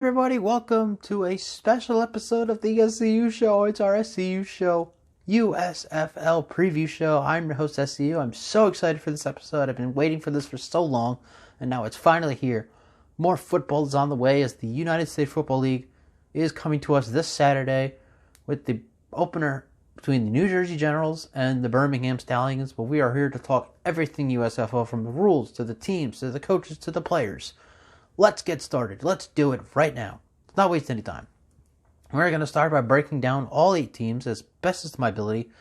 Everybody, welcome to a special episode of the SCU Show. It's our SCU Show USFL preview show. I'm your host, SCU. I'm so excited for this episode. I've been waiting for this for so long, and now it's finally here. More football is on the way as the United States Football League is coming to us this Saturday with the opener between the New Jersey Generals and the Birmingham Stallions. But we are here to talk everything USFL, from the rules to the teams to the coaches to the players. Let's get started. Let's do it right now. Let's not waste any time. We're going to start by breaking down all 8 teams as best as my ability.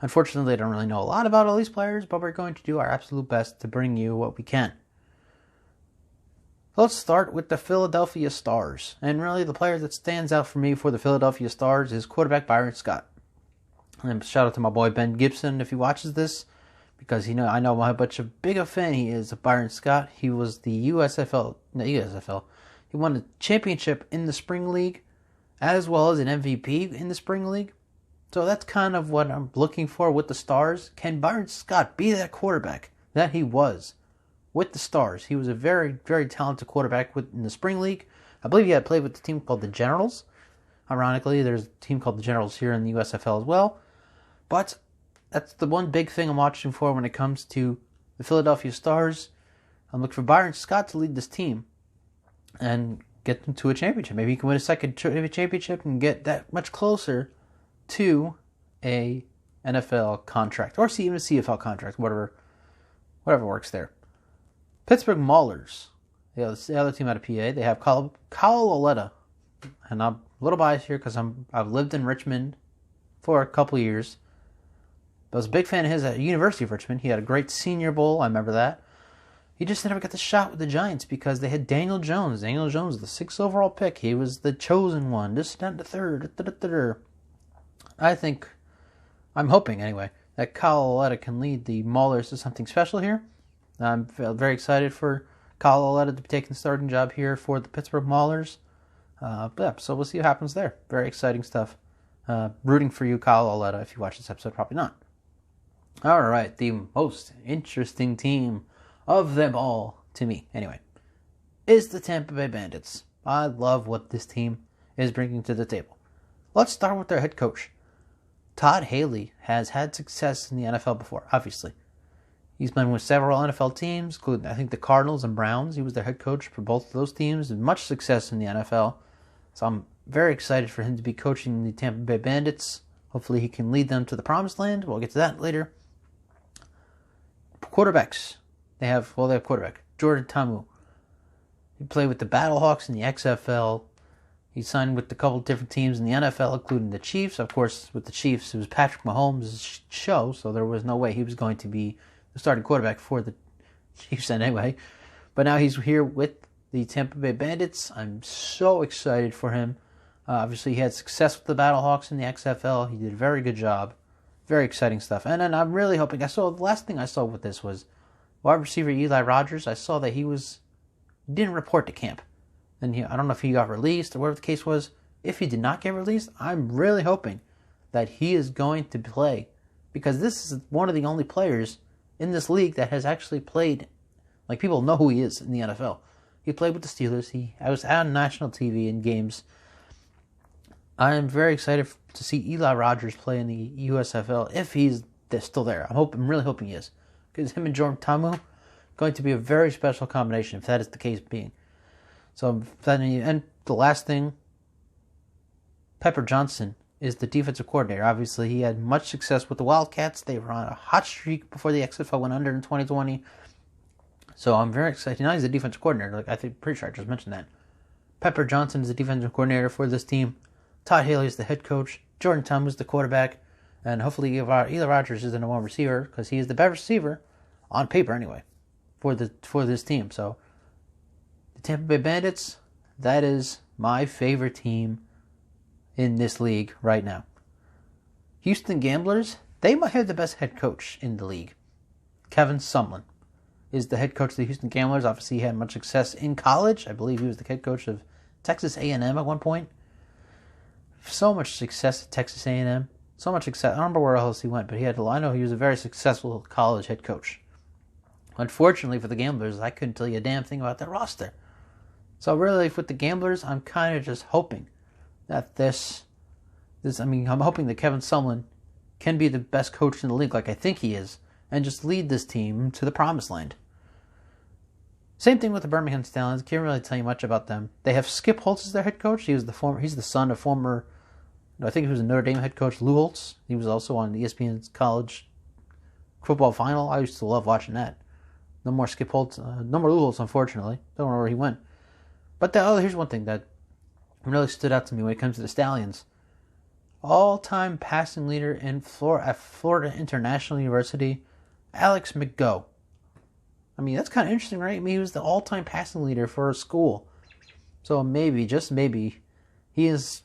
Unfortunately, I don't really know a lot about all these players, but we're going to do our absolute best to bring you what we can. Let's start with the Philadelphia Stars. And really, the player that stands out for me for the Philadelphia Stars is quarterback Byron Scott. And shout out to my boy Ben Gibson if he watches this, because I know how much big a fan he is of Byron Scott. He was the USFL. He won a championship in the Spring League, as well as an MVP in the Spring League. So that's kind of what I'm looking for with the Stars. Can Byron Scott be that quarterback that he was with the Stars? He was a very, very talented quarterback in the Spring League. I believe he had played with the team called the Generals. Ironically, there's a team called the Generals here in the USFL as well. But that's the one big thing I'm watching for when it comes to the Philadelphia Stars. I'm looking for Byron Scott to lead this team and get them to a championship. Maybe he can win a second championship and get that much closer to a NFL contract, or even a CFL contract, whatever works there. Pittsburgh Maulers, the other team out of PA. They have Kyle Lauletta, and I'm a little biased here because I've lived in Richmond for a couple years. I was a big fan of his at University of Richmond. He had a great Senior Bowl. I remember that. He just never got the shot with the Giants because they had Daniel Jones. Daniel Jones, the 6th overall pick. He was the chosen one. This, that, and the third. I'm hoping anyway, that Kyle Lauletta can lead the Maulers to something special here. I'm very excited for Kyle Lauletta to be taking the starting job here for the Pittsburgh Maulers. So we'll see what happens there. Very exciting stuff. Rooting for you, Kyle Lauletta. If you watch this episode, probably not. All right, the most interesting team of them all, to me anyway, is the Tampa Bay Bandits. I love what this team is bringing to the table. Let's start with their head coach. Todd Haley has had success in the NFL before, obviously. He's been with several NFL teams, including, I think, the Cardinals and Browns. He was the head coach for both of those teams, and much success in the NFL. So I'm very excited for him to be coaching the Tampa Bay Bandits. Hopefully he can lead them to the promised land. We'll get to that later. Quarterbacks. They have quarterback Jordan Ta'amu. He played with the Battlehawks in the XFL. He signed with a couple different teams in the NFL, including the Chiefs. Of course, with the Chiefs, it was Patrick Mahomes' show, so there was no way he was going to be the starting quarterback for the Chiefs anyway. But now he's here with the Tampa Bay Bandits. I'm so excited for him. Obviously, he had success with the Battlehawks in the XFL. He did a very good job. Very exciting stuff. And then I'm really hoping, the last thing I saw with this was wide receiver Eli Rogers. I saw that he didn't report to camp. And I don't know if he got released or whatever the case was. If he did not get released, I'm really hoping that he is going to play, because this is one of the only players in this league that has actually played. Like, people know who he is in the NFL. He played with the Steelers. I was on national TV in games. I am very excited to see Eli Rogers play in the USFL if he's still there. I'm really hoping he is, because him and Jordan Ta'amu going to be a very special combination if that is the case being. So, and the last thing, Pepper Johnson is the defensive coordinator. Obviously, he had much success with the Wildcats. They were on a hot streak before the XFL went under in 2020. So I'm very excited. Now he's the defensive coordinator. Pretty sure I just mentioned that. Pepper Johnson is the defensive coordinator for this team. Todd Haley is the head coach. Jordan Ta'amu is the quarterback. And hopefully Eli Rogers is the number 1 receiver, because he is the best receiver, on paper anyway, for this team. So the Tampa Bay Bandits, that is my favorite team in this league right now. Houston Gamblers, they might have the best head coach in the league. Kevin Sumlin is the head coach of the Houston Gamblers. Obviously, he had much success in college. I believe he was the head coach of Texas A&M at one point. So much success at Texas A&M. So much success. I don't remember where else he went, but I know he was a very successful college head coach. Unfortunately for the Gamblers, I couldn't tell you a damn thing about their roster. So really, with the Gamblers, I'm kind of just hoping that I'm hoping that Kevin Sumlin can be the best coach in the league, like I think he is, and just lead this team to the promised land. Same thing with the Birmingham Stallions. Can't really tell you much about them. They have Skip Holtz as their head coach. He's the son of former, I think he was a Notre Dame head coach, Lou Holtz. He was also on ESPN's college football final. I used to love watching that. No more Skip Holtz. No more Lou Holtz, unfortunately. Don't know where he went. But here's one thing that really stood out to me when it comes to the Stallions. All-time passing leader at Florida International University, Alex McGough. I mean, that's kind of interesting, right? I mean, he was the all-time passing leader for a school. So maybe, just maybe, he's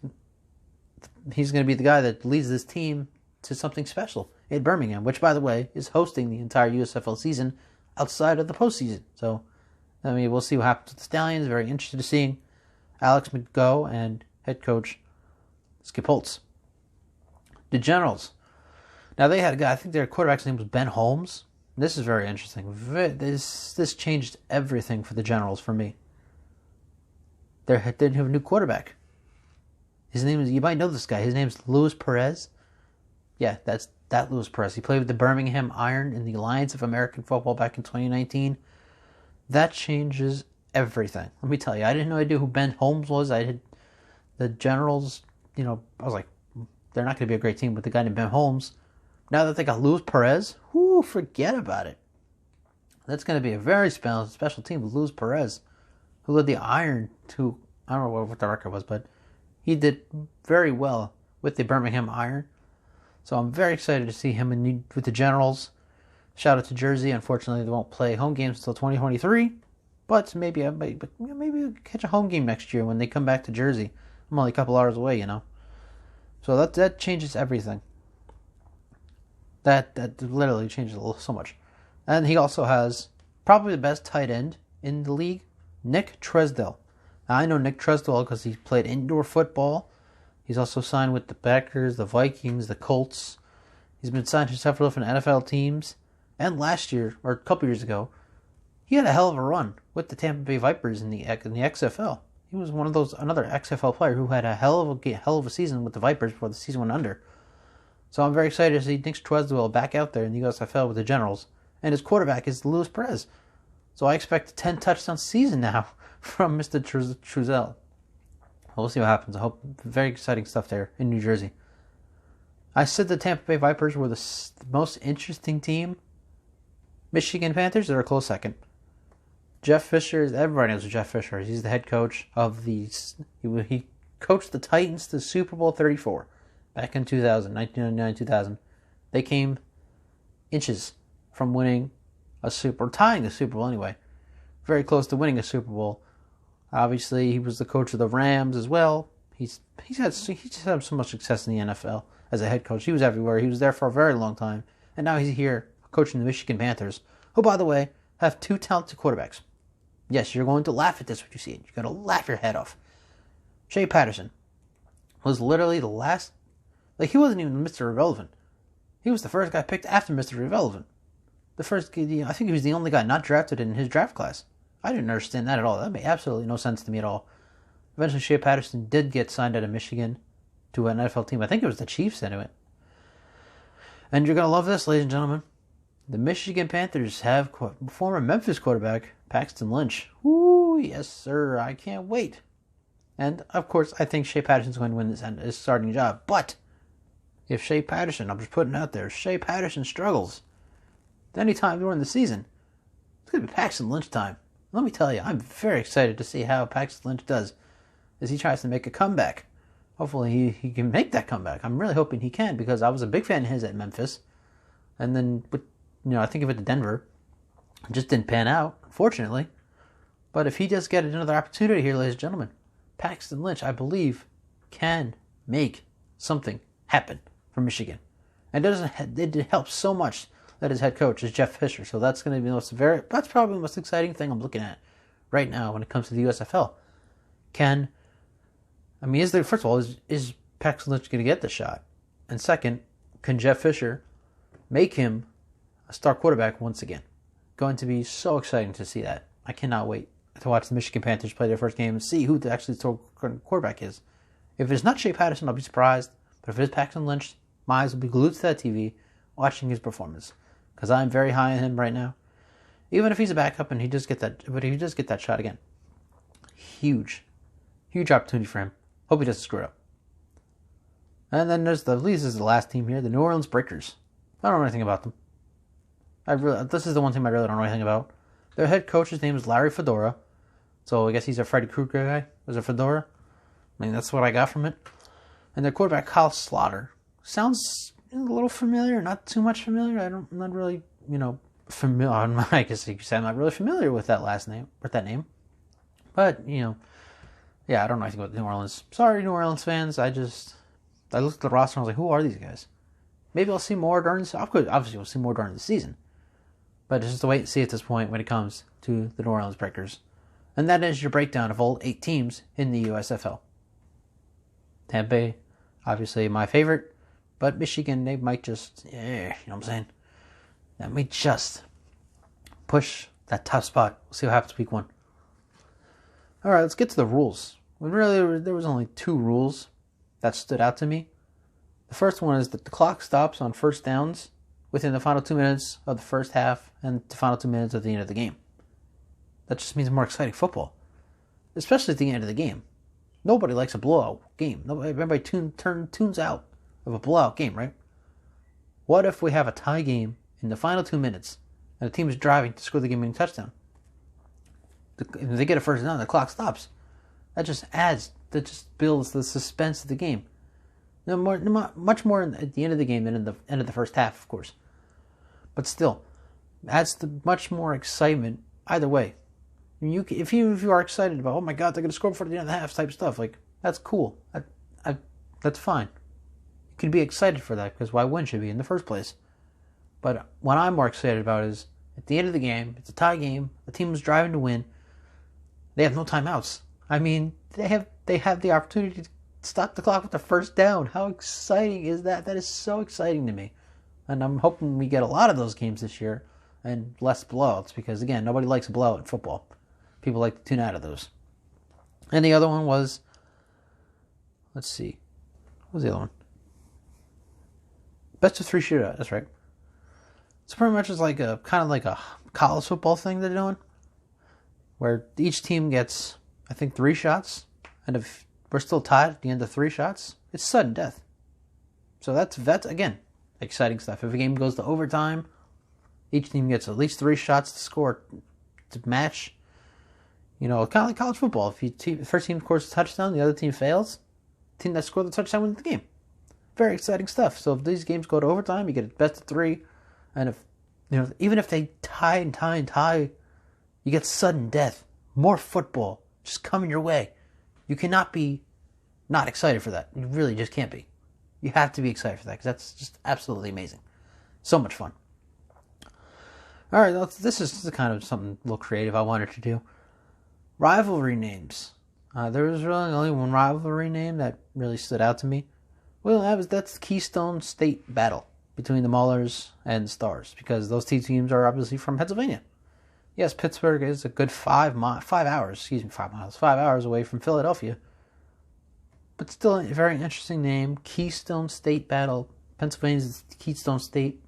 going to be the guy that leads this team to something special in Birmingham, which, by the way, is hosting the entire USFL season outside of the postseason. So, I mean, we'll see what happens with the Stallions. Very interested in seeing Alex McGough and head coach Skip Holtz. The Generals. Now, they had a guy, I think their quarterback's name was Ben Holmes. This is very interesting. This changed everything for the Generals for me. They didn't have a new quarterback. His name is, you might know this guy. His name's Luis Perez. Yeah, that's Luis Perez. He played with the Birmingham Iron in the Alliance of American Football back in 2019. That changes everything. Let me tell you, I didn't know who Ben Holmes was. The Generals, I was like, they're not going to be a great team with the guy named Ben Holmes. Now that they got Luis Perez, forget about it. That's going to be a very special team with Luis Perez, who led the Iron to, I don't know what the record was, but he did very well with the Birmingham Iron. So I'm very excited to see him with the Generals. Shout out to Jersey. Unfortunately, they won't play home games until 2023, but maybe we'll catch a home game next year when they come back to Jersey. I'm only a couple hours away, So that changes everything. That literally changes so much. And he also has probably the best tight end in the league, Nick Tresdell. Now, I know Nick Tresdell because he played indoor football. He's also signed with the Packers, the Vikings, the Colts. He's been signed to several different NFL teams. And last year, or a couple years ago, he had a hell of a run with the Tampa Bay Vipers in the XFL. He was another XFL player who had a hell of a season with the Vipers before the season went under. So I'm very excited to see Nick Tresdell back out there in the USFL with the Generals. And his quarterback is Luis Perez. So I expect a 10 touchdown season now from Mr. Tresdell. We'll see what happens. I hope very exciting stuff there in New Jersey. I said the Tampa Bay Vipers were the most interesting team. Michigan Panthers are a close second. Jeff Fisher, everybody knows who Jeff Fisher is. He's the head coach of he coached the Titans to Super Bowl 34 back in 1999-2000. They came inches from tying the Super Bowl anyway. Very close to winning a Super Bowl. Obviously, he was the coach of the Rams as well. He's just had so much success in the NFL as a head coach. He was everywhere. He was there for a very long time. And now he's here coaching the Michigan Panthers, who, by the way, have two talented quarterbacks. Yes, you're going to laugh at this when you see it. You're going to laugh your head off. Shea Patterson was literally the last... he wasn't even Mr. Irrelevant. He was the first guy picked after Mr. Irrelevant. I think he was the only guy not drafted in his draft class. I didn't understand that at all. That made absolutely no sense to me at all. Eventually, Shea Patterson did get signed out of Michigan to an NFL team. I think it was the Chiefs anyway. And you're going to love this, ladies and gentlemen. The Michigan Panthers have former Memphis quarterback Paxton Lynch. Ooh, yes, sir. I can't wait. And, of course, I think Shea Patterson's going to win this starting job. But if Shea Patterson, I'm just putting it out there, if Shea Patterson struggles at any time during the season, it's going to be Paxton Lynch time. Let me tell you, I'm very excited to see how Paxton Lynch does as he tries to make a comeback. Hopefully he can make that comeback. I'm really hoping he can because I was a big fan of his at Memphis. And then, I think of it to Denver. It just didn't pan out, unfortunately. But if he does get another opportunity here, ladies and gentlemen, Paxton Lynch, I believe, can make something happen for Michigan. And it helps so much that his head coach is Jeff Fisher. So that's going to be that's probably the most exciting thing I'm looking at right now when it comes to the USFL. First of all, is Paxton Lynch going to get the shot? And second, can Jeff Fisher make him a star quarterback once again? Going to be so exciting to see that. I cannot wait. to watch the Michigan Panthers play their first game and see who actually the quarterback is. If it's not Shea Patterson, I'll be surprised. But if it is Paxton Lynch, my eyes will be glued to that TV watching his performance. Because I'm very high on him right now. Even if he's a backup and he just get that shot again. Huge opportunity for him. Hope he doesn't screw it up. And then this is the last team here, the New Orleans Breakers. I don't know anything about them. This is the one team I really don't know anything about. Their head coach's name is Larry Fedora. So I guess he's a Freddy Krueger guy. Was it Fedora? I mean, that's what I got from it. And their quarterback, Kyle Slaughter. Sounds a little familiar, not too much familiar. I'm not really, familiar. I guess you could say I'm not really familiar with that name. But, yeah, I don't know anything about New Orleans. Sorry, New Orleans fans. I looked at the roster and I was like, who are these guys? Maybe I'll see more during the obviously we'll see more during the season. But it's just a wait and see at this point when it comes to the New Orleans Breakers. And that is your breakdown of all 8 teams in the USFL. Tampa Bay, obviously my favorite. But Michigan, they might just, you know what I'm saying? That might just push that top spot. We'll see what happens week 1. Alright, let's get to the rules. When really there was only 2 rules that stood out to me. The first one is that the clock stops on first downs within the final 2 minutes of the first half and the final 2 minutes at the end of the game. That just means more exciting football. Especially at the end of the game. Nobody likes a blowout game. Everybody tunes out of a blowout game, right? What if we have a tie game in the final 2 minutes and the team is driving to score the game-winning touchdown? If they get a first down, the clock stops. That just builds the suspense of the game. Much more at the end of the game than in the end of the first half, of course. But still, adds much more excitement either way. If you are excited about, oh my God, they're going to score before the end of the half type stuff, like, that's cool. That's fine. You can be excited for that, because why wouldn't you be in the first place? But what I'm more excited about is, at the end of the game, it's a tie game, the team is driving to win, they have no timeouts. I mean, they have the opportunity to stop the clock with the first down. How exciting is that? That is so exciting to me. And I'm hoping we get a lot of those games this year and less blowouts because, again, nobody likes a blowout in football. People like to tune out of those. And the other one was, let's see, what was the other one? Best of 3 shootout, that's right. So pretty much it's like a college football thing they're doing where each team gets, I think, 3 shots. And if we're still tied at the end of 3 shots, it's sudden death. So that's again, exciting stuff. If a game goes to overtime, each team gets at least 3 shots to score to match. Kind of like college football. If the first team scores a touchdown, the other team fails, the team that scored the touchdown wins the game. Very exciting stuff. So if these games go to overtime, you get a best of 3. And if even if they tie, you get sudden death. More football just coming your way. You cannot be not excited for that. You really just can't be. You have to be excited for that because that's just absolutely amazing. So much fun. All right, this is kind of something a little creative I wanted to do. Rivalry names. There was really only one rivalry name that really stood out to me. Well, that's the Keystone State Battle between the Maulers and the Stars because those 2 teams are obviously from Pennsylvania. Yes, Pittsburgh is a good 5 hours away from Philadelphia. But still a very interesting name. Keystone State Battle. Pennsylvania's Keystone State.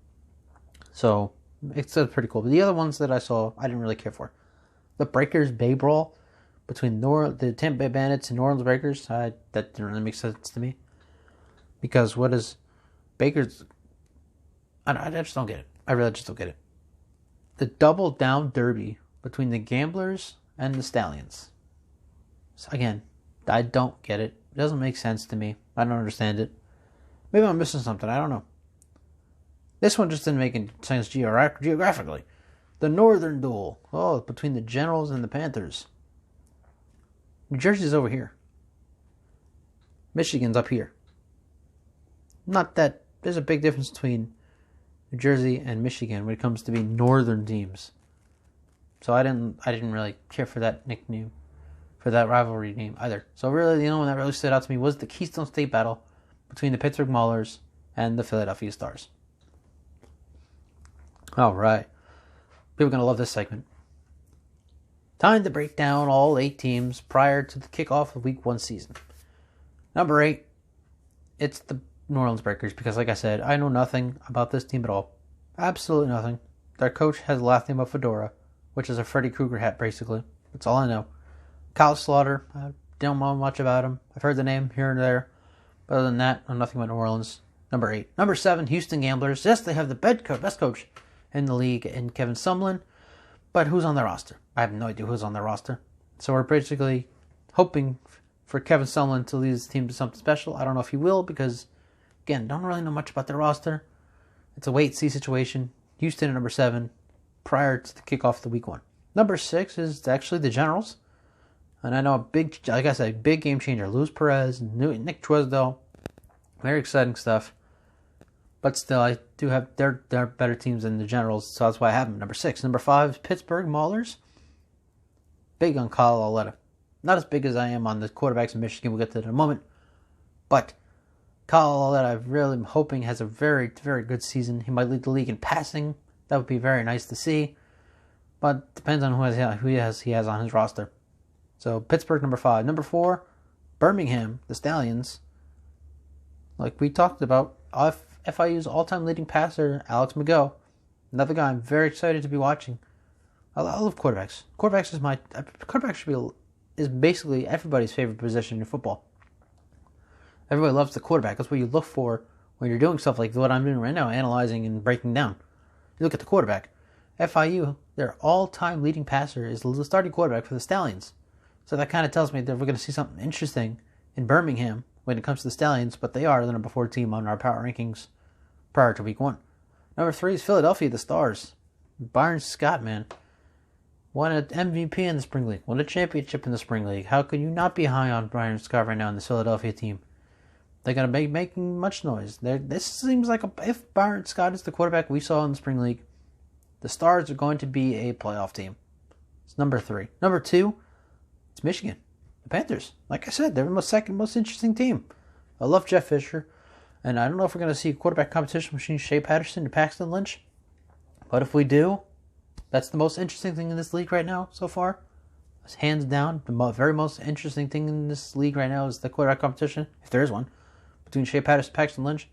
So, it's pretty cool. But the other ones that I saw, I didn't really care for. The Breakers Bay Brawl between the Tampa Bay Bandits and New Orleans Breakers. That didn't really make sense to me. Because what is Baker's... I just don't get it. I really just don't get it. The Double Down Derby between the Gamblers and the Stallions. So again, I don't get it. It doesn't make sense to me. I don't understand it. Maybe I'm missing something. I don't know. This one just didn't make any sense geographically. The Northern Duel. Oh, between the Generals and the Panthers. New Jersey's over here. Michigan's up here. Not that there's a big difference between New Jersey and Michigan when it comes to being northern teams. So I didn't really care for that nickname, for that rivalry name either. So really the only one that really stood out to me was the Keystone State Battle between the Pittsburgh Maulers and the Philadelphia Stars. All right. People are going to love this segment. Time to break down all 8 teams prior to the kickoff of Week 1 season. Number 8, it's the New Orleans Breakers, because like I said, I know nothing about this team at all. Absolutely nothing. Their coach has the last name of Fedora, which is a Freddy Krueger hat, basically. That's all I know. Kyle Slaughter, I don't know much about him. I've heard the name here and there. But other than that, I know nothing about New Orleans. Number 8. Number 7, Houston Gamblers. Yes, they have the best coach in the league in Kevin Sumlin. But who's on their roster? I have no idea who's on their roster. So we're basically hoping for Kevin Sumlin to lead his team to something special. I don't know if he will because, again, don't really know much about their roster. It's a wait-see situation. Houston at number 7 prior to the kickoff of the Week 1. Number 6 is actually the Generals. And I know a big game changer. Luis Perez, Nick Twisdell. Very exciting stuff. But still, I do have they're better teams than the Generals, so that's why I have them. Number 6. Number 5 is Pittsburgh Maulers. Big on Kyle Lauletta. Not as big as I am on the quarterbacks in Michigan. We'll get to that in a moment. But Kyle Lauletta, I really am hoping, has a very, very good season. He might lead the league in passing. That would be very nice to see. But depends on who he has on his roster. So Pittsburgh, number 5. Number 4, Birmingham, the Stallions. Like we talked about, FIU's all-time leading passer, Alex McGough. Another guy I'm very excited to be watching. I love quarterbacks. Quarterback is basically everybody's favorite position in football. Everybody loves the quarterback. That's what you look for when you're doing stuff like what I'm doing right now, analyzing and breaking down. You look at the quarterback. FIU, their all-time leading passer, is the starting quarterback for the Stallions. So that kind of tells me that we're going to see something interesting in Birmingham when it comes to the Stallions, but they are the number 4 team on our power rankings prior to Week 1. Number 3 is Philadelphia, the Stars. Byron Scott, man. Won an MVP in the Spring League. Won a championship in the Spring League. How could you not be high on Byron Scott right now in the Philadelphia team? They're going to be making much noise. This seems like if Byron Scott is the quarterback we saw in the Spring League, the Stars are going to be a playoff team. It's number 3. Number 2, it's Michigan. The Panthers. Like I said, they're the second most interesting team. I love Jeff Fisher. And I don't know if we're going to see a quarterback competition between Shea Patterson and Paxton Lynch. But if we do, that's the most interesting thing in this league right now so far. It's hands down, the very most interesting thing in this league right now is the quarterback competition, if there is one, between Shea Patterson and Paxton Lynch.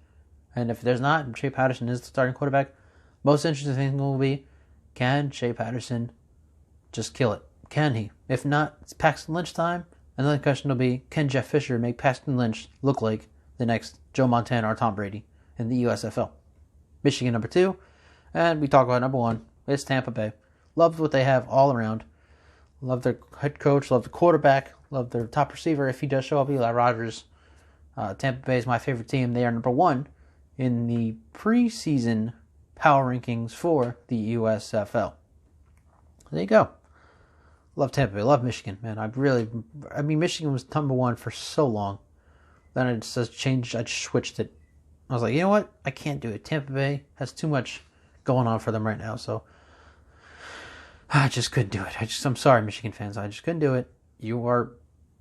And if there's not, Shea Patterson is the starting quarterback. Most interesting thing will be, can Shea Patterson just kill it? Can he? If not, it's Paxton Lynch time. Another question will be, can Jeff Fisher make Paxton Lynch look like the next Joe Montana or Tom Brady in the USFL? Michigan, number 2. And we talk about number 1. It's Tampa Bay. Love what they have all around. Love their head coach. Love the quarterback. Love their top receiver. If he does show up, Eli Rogers. Tampa Bay is my favorite team. They are number 1 in the preseason power rankings for the USFL. There you go. Love Tampa Bay. Love Michigan, man. Michigan was number 1 for so long. Then I just changed. I just switched it. I was like, you know what? I can't do it. Tampa Bay has too much going on for them right now, so I just couldn't do it. I'm sorry, Michigan fans. I just couldn't do it. You are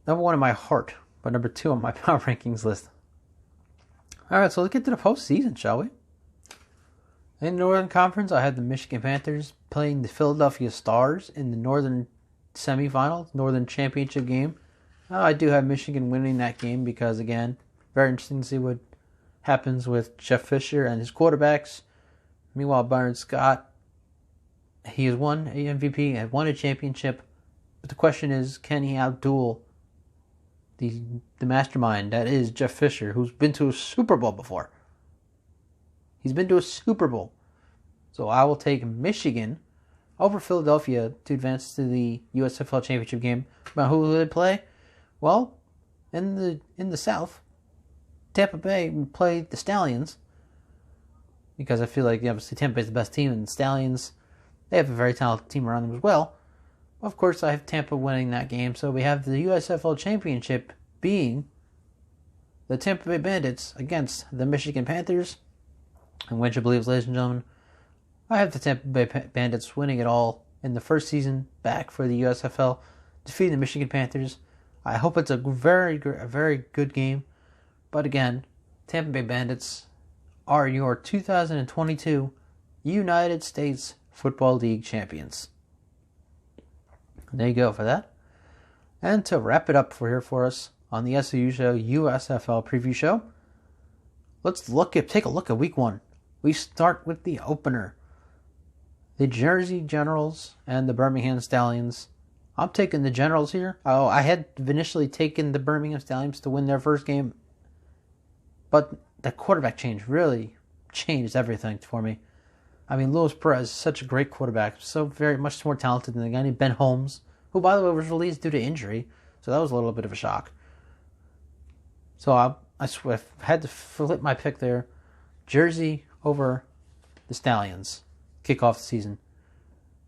number 1 in my heart, but number 2 on my power rankings list. All right, so let's get to the postseason, shall we? In the Northern Conference, I had the Michigan Panthers playing the Philadelphia Stars in the Northern semifinal, Northern Championship game. I do have Michigan winning that game because, again, very interesting to see what happens with Jeff Fisher and his quarterbacks. Meanwhile, Byron Scott, he has won an MVP, has won a championship. But the question is, can he outduel the mastermind that is Jeff Fisher, who's been to a Super Bowl before? He's been to a Super Bowl. So I will take Michigan over Philadelphia to advance to the USFL championship game. But who will they play? Well, in the South, Tampa Bay will play the Stallions. Because I feel like obviously Tampa Bay is the best team, and the Stallions, they have a very talented team around them as well. Of course, I have Tampa winning that game. So we have the USFL championship being the Tampa Bay Bandits against the Michigan Panthers. And which I believe, ladies and gentlemen, I have the Tampa Bay Bandits winning it all in the first season back for the USFL, defeating the Michigan Panthers. I hope it's a very good game. But again, Tampa Bay Bandits are your 2022 United States Football League champions. There you go for that. And to wrap it up for us on the SCU Show USFL preview show, let's take a look at week 1. We start with the opener. The Jersey Generals and the Birmingham Stallions. I'm taking the Generals here. Oh, I had initially taken the Birmingham Stallions to win their first game, but the quarterback change really changed everything for me. I mean, Luis Perez is such a great quarterback, so very much more talented than the guy named Ben Holmes, who, by the way, was released due to injury, so that was a little bit of a shock. So I had to flip my pick there. Jersey over the Stallions. Kick off the season.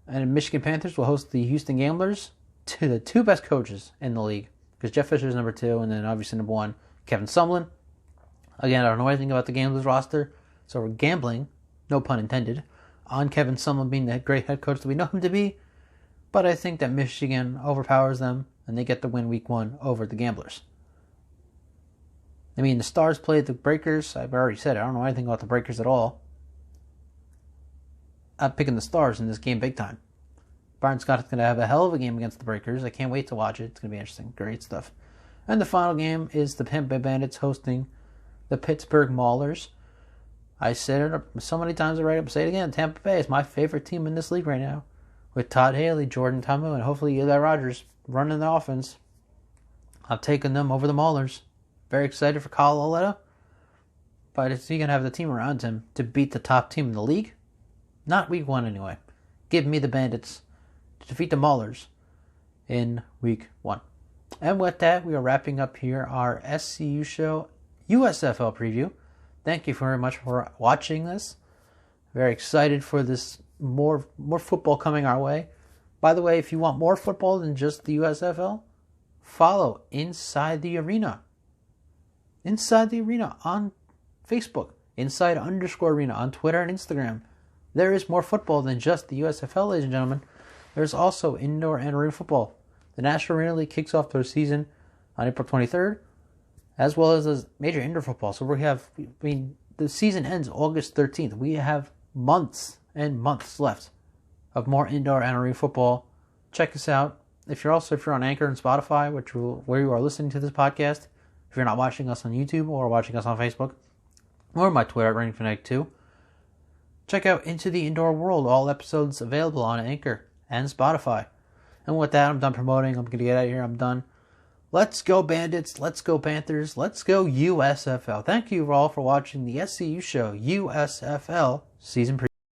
And Michigan Panthers will host the Houston Gamblers, to the 2 best coaches in the league. Because Jeff Fisher is number 2, and then obviously number 1, Kevin Sumlin. Again, I don't know anything about the Gamblers roster, so we're gambling, no pun intended, on Kevin Sumlin being the great head coach that we know him to be. But I think that Michigan overpowers them, and they get the win week 1 over the Gamblers. I mean, the Stars played the Breakers. I've already said it. I don't know anything about the Breakers at all. I'm picking the Stars in this game big time. Byron Scott's going to have a hell of a game against the Breakers. I can't wait to watch it. It's going to be interesting. Great stuff. And the final game is the Tampa Bay Bandits hosting the Pittsburgh Maulers. I said it so many times already. I'm saying it again. Tampa Bay is my favorite team in this league right now. With Todd Haley, Jordan Ta'amu, and hopefully Eli Rogers running the offense. I've taken them over the Maulers. Very excited for Kyle Lauletta. But is he going to have the team around him to beat the top team in the league? Not week 1 anyway. Give me the Bandits to defeat the Maulers in week 1. And with that, we are wrapping up here our SCU Show USFL preview. Thank you very much for watching this. Very excited for this more football coming our way. By the way, if you want more football than just the USFL, follow Inside the Arena. Inside the Arena on Facebook. Inside_Arena on Twitter and Instagram. There is more football than just the USFL, ladies and gentlemen. There's also indoor and arena football. The National Arena League kicks off their season on April 23rd, as well as the major indoor football. So the season ends August 13th. We have months and months left of more indoor and arena football. Check us out. If you're on Anchor and Spotify, where you are listening to this podcast, if you're not watching us on YouTube or watching us on Facebook, or my Twitter at RainFanatic2, check out Into the Indoor World. All episodes available on Anchor and Spotify. And with that, I'm done promoting. I'm going to get out of here. I'm done. Let's go Bandits. Let's go Panthers. Let's go USFL. Thank you all for watching the SCU Show USFL Season Preview.